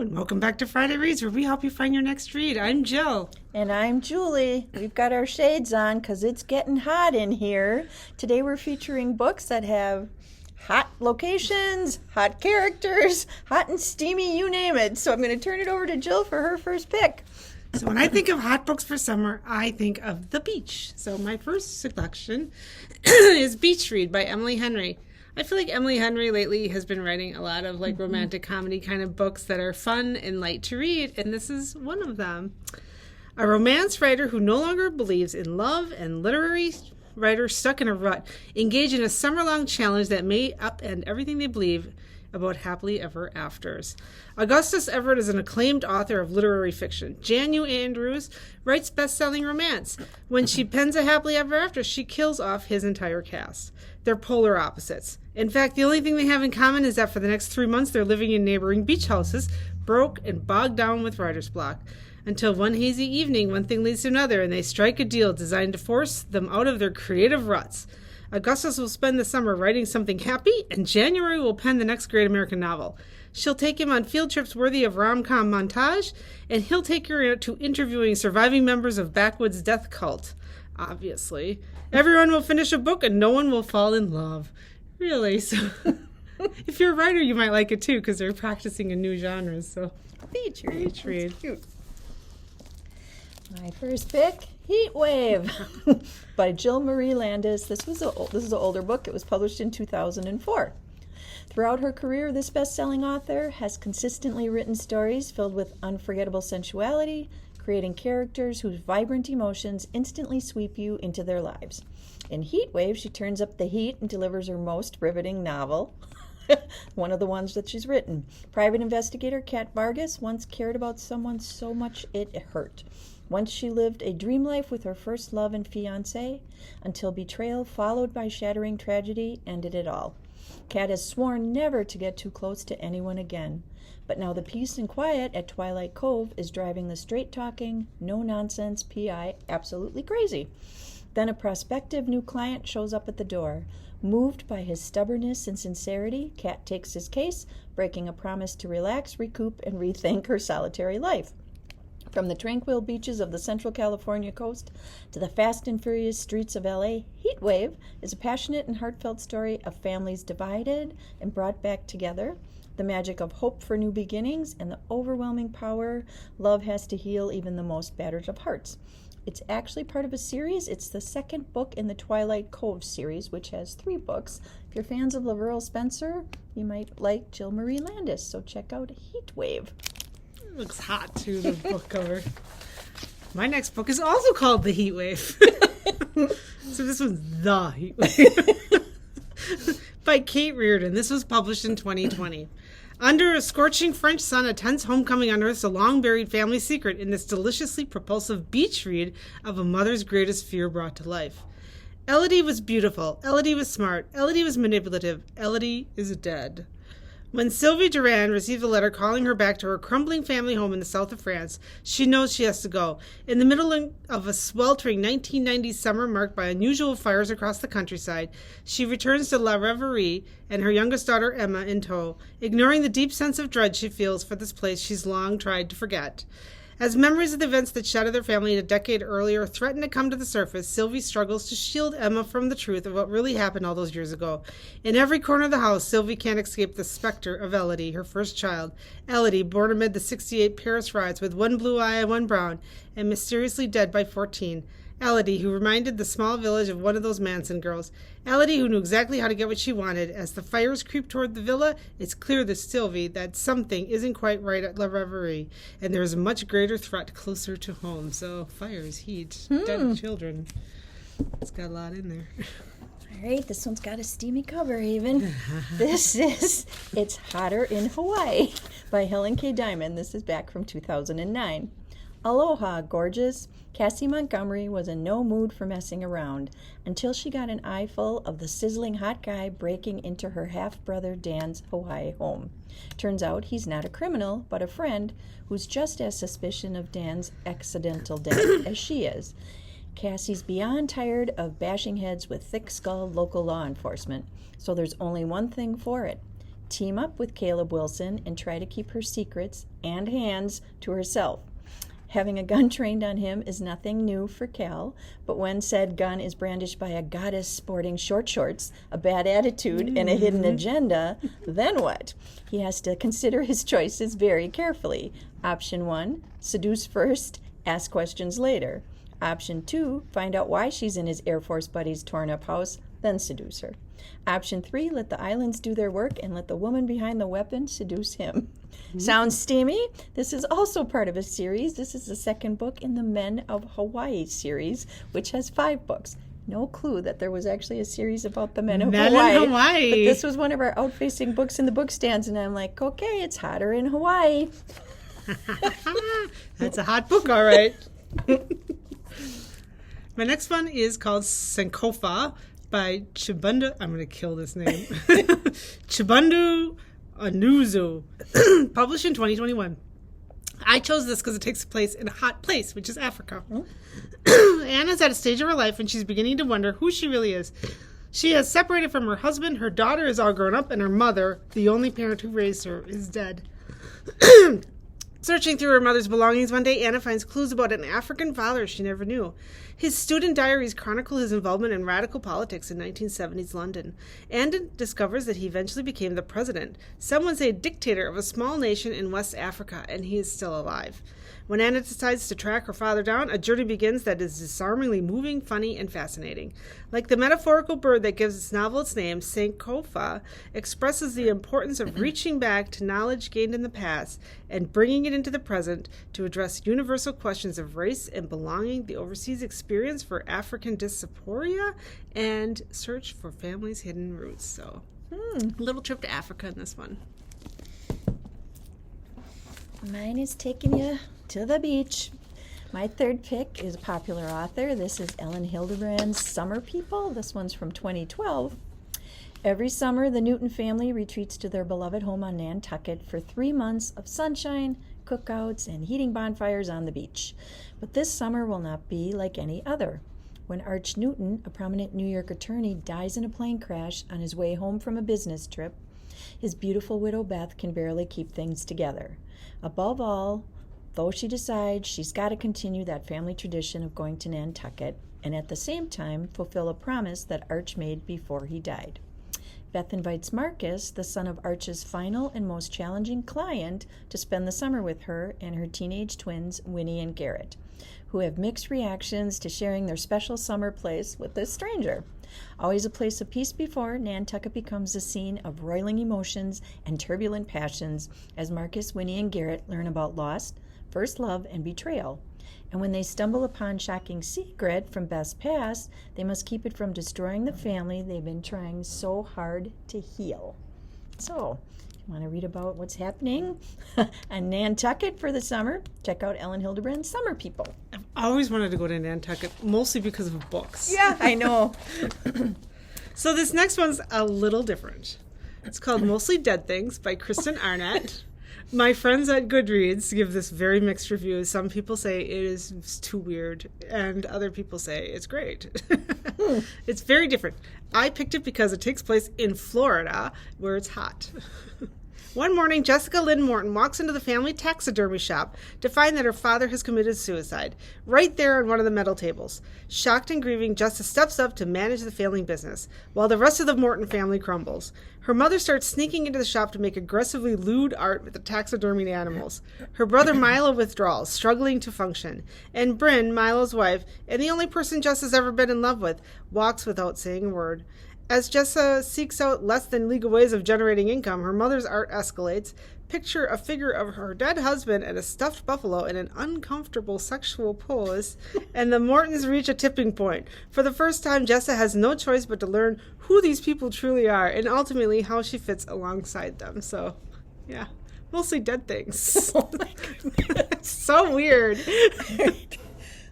and welcome back to Friday Reads, where we help you find your next read. I'm Jill. And I'm Julie. We've got our shades on because it's getting hot in here. Today we're featuring books that have hot locations, hot characters, hot and steamy, you name it. So I'm going to turn it over to Jill for her first pick. So when I think of hot books for summer, I think of the beach. So my first selection is Beach Read by Emily Henry. I feel like Emily Henry lately has been writing a lot of romantic comedy kind of books that are fun and light to read, and this is one of them. A romance writer who no longer believes in love and literary writer stuck in a rut engage in a summer-long challenge that may upend everything they believe about happily ever afters. Augustus Everett is an acclaimed author of literary fiction. Janu Andrews writes best-selling romance. When she pens a happily ever after, she kills off his entire cast. They're polar opposites. In fact, the only thing they have in common is that for the next 3 months they're living in neighboring beach houses, broke and bogged down with writer's block. Until one hazy evening, one thing leads to another, and they strike a deal designed to force them out of their creative ruts. Augustus will spend the summer writing something happy, and January will pen the next great American novel. She'll take him on field trips worthy of rom-com montage, and he'll take her to interviewing surviving members of Backwoods' death cult. Obviously. Everyone will finish a book, and no one will fall in love. Really? So, if you're a writer, you might like it too, because they're practicing a new genre. So, Beach Read. Beach Read. That's cute. My first pick, Heatwave by Jill Marie Landis. This is an older book. It was published in 2004. Throughout her career, this best-selling author has consistently written stories filled with unforgettable sensuality, creating characters whose vibrant emotions instantly sweep you into their lives. In Heatwave, she turns up the heat and delivers her most riveting novel, one of the ones that she's written. Private investigator Kat Vargas once cared about someone so much it hurt. Once she lived a dream life with her first love and fiancé, until betrayal followed by shattering tragedy ended it all. Kat has sworn never to get too close to anyone again. But now the peace and quiet at Twilight Cove is driving the straight-talking, no-nonsense PI absolutely crazy. Then a prospective new client shows up at the door. Moved by his stubbornness and sincerity, Kat takes his case, breaking a promise to relax, recoup, and rethink her solitary life. From the tranquil beaches of the Central California coast to the fast and furious streets of LA, Heatwave is a passionate and heartfelt story of families divided and brought back together, the magic of hope for new beginnings, and the overwhelming power love has to heal even the most battered of hearts. It's actually part of a series. It's the second book in the Twilight Cove series, which has 3 books. If you're fans of Laverell Spencer, you might like Jill Marie Landis, so check out Heatwave. Looks hot too, the book cover. My next book is also called The Heatwave. So this one's The Heatwave. By Kate Reardon. This was published in 2020. Under a scorching French sun, a tense homecoming unearths a long-buried family secret in this deliciously propulsive beach read of a mother's greatest fear brought to life. Elodie was beautiful. Elodie was smart. Elodie was manipulative. Elodie is dead. When Sylvie Durand receives a letter calling her back to her crumbling family home in the south of France, she knows she has to go. In the middle of a sweltering 1990s summer marked by unusual fires across the countryside, she returns to La Reverie and her youngest daughter Emma in tow, ignoring the deep sense of dread she feels for this place she's long tried to forget. As memories of the events that shattered their family a decade earlier threaten to come to the surface, Sylvie struggles to shield Emma from the truth of what really happened all those years ago. In every corner of the house, Sylvie can't escape the specter of Elodie, her first child. Elodie, born amid the 68 Paris riots with one blue eye and one brown, and mysteriously dead by 14. Elodie, who reminded the small village of one of those Manson girls. Elodie, who knew exactly how to get what she wanted. As the fires creep toward the villa, it's clear to Sylvie that something isn't quite right at La Reverie, and there is a much greater threat closer to home. So, fires, heat, dead children. It's got a lot in there. All right, this one's got a steamy cover even. It's Hotter in Hawaii by Helen K. Diamond. This is back from 2009. Aloha, gorgeous. Cassie Montgomery was in no mood for messing around until she got an eyeful of the sizzling hot guy breaking into her half-brother Dan's Hawaii home. Turns out he's not a criminal, but a friend who's just as suspicious of Dan's accidental death as she is. Cassie's beyond tired of bashing heads with thick-skulled local law enforcement, so there's only one thing for it. team up with Caleb Wilson, and try to keep her secrets and hands to herself. Having a gun trained on him is nothing new for Cal, but when said gun is brandished by a goddess sporting short shorts, a bad attitude, and a hidden agenda, then what? He has to consider his choices very carefully. Option 1, seduce first, ask questions later. Option 2, find out why she's in his Air Force buddy's torn-up house, then seduce her. Option 3, let the islands do their work and let the woman behind the weapon seduce him. Sounds steamy? This is also part of a series. This is the second book in the Men of Hawaii series, which has 5 books. No clue that there was actually a series about the Men of Hawaii. But this was one of our out-facing books in the book stands, and I'm like, okay, it's hotter in Hawaii. That's a hot book, all right. My next one is called Senkofa by Chibunder. I'm going to kill this name. Chibunder Anuzu. Published in 2021. I chose this because it takes place in a hot place, which is Africa. Anna's at a stage of her life when she's beginning to wonder who she really is. She has separated from her husband, her daughter is all grown up, and her mother, the only parent who raised her, is dead. Searching through her mother's belongings one day, Anna finds clues about an African father she never knew. His student diaries chronicle his involvement in radical politics in 1970s London. Anna discovers that he eventually became the president, some would say dictator, of a small nation in West Africa, and he is still alive. When Anna decides to track her father down, a journey begins that is disarmingly moving, funny, and fascinating. Like the metaphorical bird that gives its novel its name, Senkofa expresses the importance of reaching back to knowledge gained in the past and bringing it into the present to address universal questions of race and belonging, the overseas experience for African dysphoria, and search for family's hidden roots. So, a little trip to Africa in this one. Mine is taking you to the beach. My third pick is a popular author. This is Ellen Hildebrand's Summer People. This one's from 2012. Every summer, the Newton family retreats to their beloved home on Nantucket for 3 months of sunshine, cookouts, and heating bonfires on the beach. But this summer will not be like any other. When Arch Newton, a prominent New York attorney, dies in a plane crash on his way home from a business trip, his beautiful widow Beth can barely keep things together. Above all, though she decides she's got to continue that family tradition of going to Nantucket and at the same time fulfill a promise that Arch made before he died. Beth invites Marcus, the son of Arch's final and most challenging client, to spend the summer with her and her teenage twins, Winnie and Garrett, who have mixed reactions to sharing their special summer place with this stranger. Always a place of peace before, Nantucket becomes a scene of roiling emotions and turbulent passions as Marcus, Winnie, and Garrett learn about loss, first love, and betrayal. And when they stumble upon shocking secret from Beth's past, they must keep it from destroying the family they've been trying so hard to heal. So, if you want to read about what's happening on Nantucket for the summer, check out Ellen Hildebrand's Summer People. I've always wanted to go to Nantucket, mostly because of books. Yeah, I know. So this next one's a little different. It's called Mostly Dead Things by Kristen Arnett. My friends at Goodreads give this very mixed reviews. Some people say it is too weird, and other people say it's great. It's very different. I picked it because it takes place in Florida, where it's hot. One morning, Jessica Lynn Morton walks into the family taxidermy shop to find that her father has committed suicide, right there on one of the metal tables. Shocked and grieving, Jessica steps up to manage the failing business, while the rest of the Morton family crumbles. Her mother starts sneaking into the shop to make aggressively lewd art with the taxidermied animals. Her brother Milo withdraws, struggling to function. And Bryn, Milo's wife, and the only person Jess has ever been in love with, walks without saying a word. As Jessa seeks out less than legal ways of generating income, her mother's art escalates. Picture a figure of her dead husband and a stuffed buffalo in an uncomfortable sexual pose, and the Mortons reach a tipping point. For the first time, Jessa has no choice but to learn who these people truly are, and ultimately how she fits alongside them. So, yeah, mostly dead things. Oh my goodness. So weird.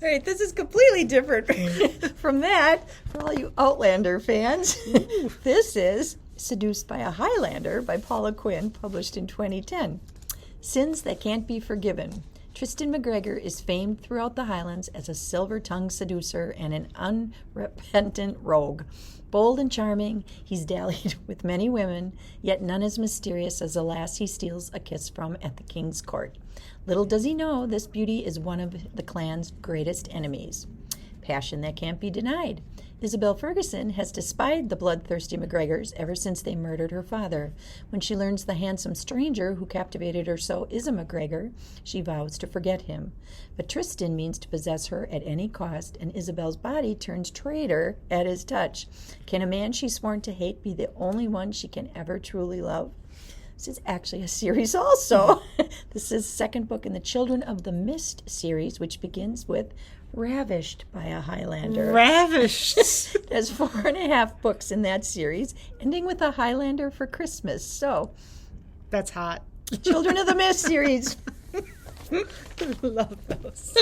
All right, this is completely different from that. For all you Outlander fans, this is Seduced by a Highlander by Paula Quinn, published in 2010. Sins that can't be forgiven. Tristan McGregor is famed throughout the Highlands as a silver-tongued seducer and an unrepentant rogue. Bold and charming, he's dallied with many women, yet none as mysterious as the lass he steals a kiss from at the king's court. Little does he know this beauty is one of the clan's greatest enemies. Passion that can't be denied. Isabel Ferguson has despised the bloodthirsty McGregors ever since they murdered her father. When she learns the handsome stranger who captivated her so is a McGregor, she vows to forget him. But Tristan means to possess her at any cost, and Isabel's body turns traitor at his touch. Can a man she's sworn to hate be the only one she can ever truly love? This is actually a series also. This is the second book in the Children of the Mist series, which begins with Ravished by a Highlander. Ravished. There's 4.5 books in that series, ending with a Highlander for Christmas. So, That's hot. Children of the Mist series. Love those.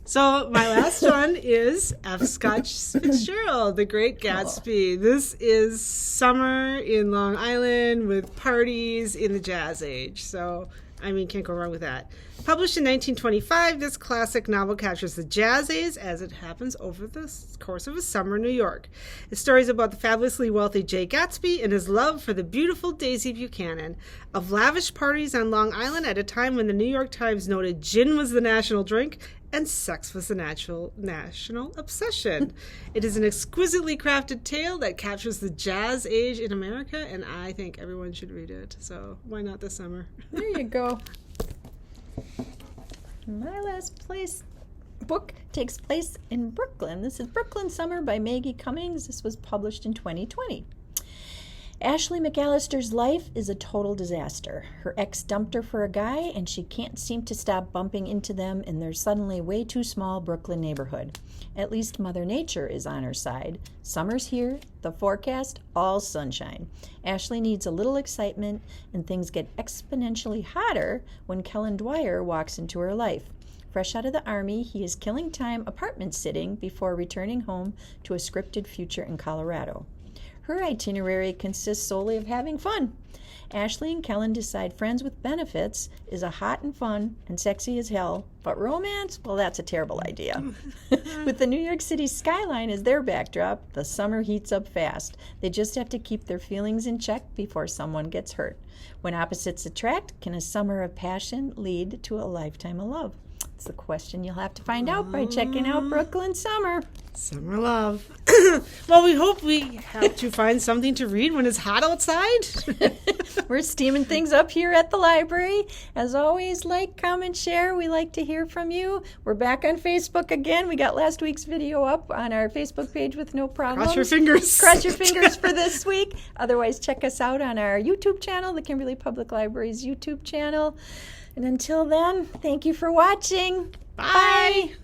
So my last one is F. Scotch Fitzgerald, The Great Gatsby. This is summer in Long Island with parties in the Jazz Age. So, I mean, can't go wrong with that. Published in 1925, this classic novel captures the Jazz Age as it happens over the course of a summer in New York. The story is about the fabulously wealthy Jay Gatsby and his love for the beautiful Daisy Buchanan. Of lavish parties on Long Island at a time when the New York Times noted gin was the national drink and sex was the national obsession. It is an exquisitely crafted tale that captures the Jazz Age in America, and I think everyone should read it. So why not this summer? There you go. My last book takes place in Brooklyn. This is Brooklyn Summer by Maggie Cummings. This was published in 2020. Ashley McAllister's life is a total disaster. Her ex dumped her for a guy, and she can't seem to stop bumping into them in their suddenly way too small Brooklyn neighborhood. At least Mother Nature is on her side. Summer's here, the forecast, all sunshine. Ashley needs a little excitement, and things get exponentially hotter when Kellen Dwyer walks into her life. Fresh out of the Army, he is killing time apartment sitting before returning home to a scripted future in Colorado. Her itinerary consists solely of having fun. Ashley and Kellen decide friends with benefits is a hot and fun and sexy as hell, but romance, well, that's a terrible idea. With the New York City skyline as their backdrop, the summer heats up fast. They just have to keep their feelings in check before someone gets hurt. When opposites attract, can a summer of passion lead to a lifetime of love? It's the question you'll have to find out by checking out Brooklyn Summer. Summer love. Well, we hope we helped you find something to read when it's hot outside. We're steaming things up here at the library. As always, like, comment, share. We like to hear from you. We're back on Facebook again. We got last week's video up on our Facebook page with no problems. Cross your fingers. Cross your fingers for this week. Otherwise, check us out on our YouTube channel, the Kimberly Public Library's YouTube channel. And until then, thank you for watching. Bye. Bye.